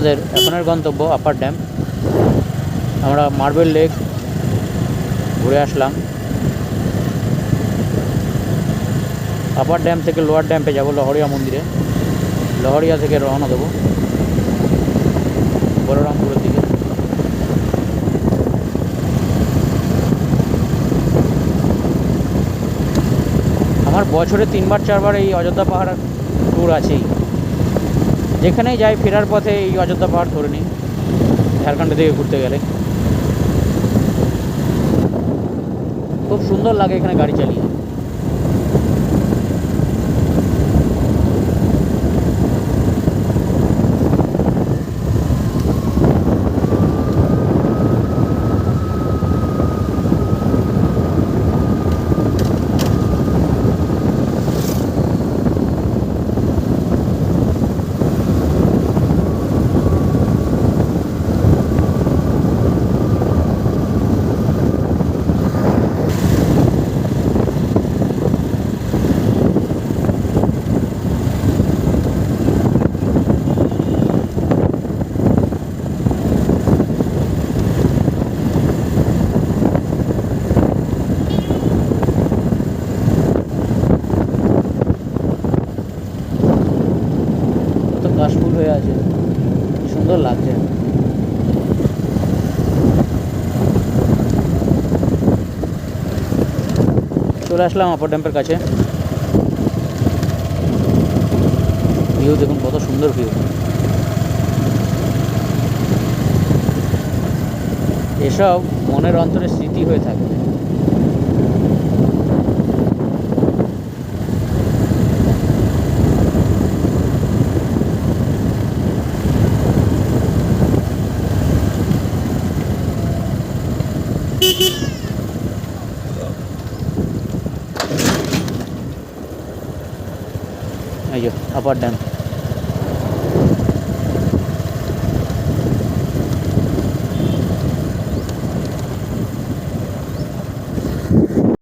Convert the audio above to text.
আমাদের এখনের গন্তব্য আপার ড্যাম। আমরা মার্বেল লেক ঘুরে আসলাম। আপার ড্যাম থেকে লোয়ার ড্যাম্পে যাব লহরিয়া মন্দিরে। লহরিয়া থেকে রওনা দেবো বলরামপুরের দিকে। আমার বছরে 3-4বার এই অযোধ্যা পাহাড় ট্যুর আছেই। যেখানেই যাই ফেরার পথে এই অযোধ্যা পাহাড় ধরে নিই, ঝাড়খণ্ডের দিকে ঘুরতে গেলে। খুব সুন্দর লাগে এখানে গাড়ি চালিয়ে। কাশফুল হয়ে আছে, সুন্দর লাগছে। চলে আসলাম আপার ড্যাম্পের কাছে। ভিউ দেখুন, কত সুন্দর ভিউ। এসব মনের অন্তরে স্মৃতি হয়ে থাকবে। এই যে আপার ড্যাম।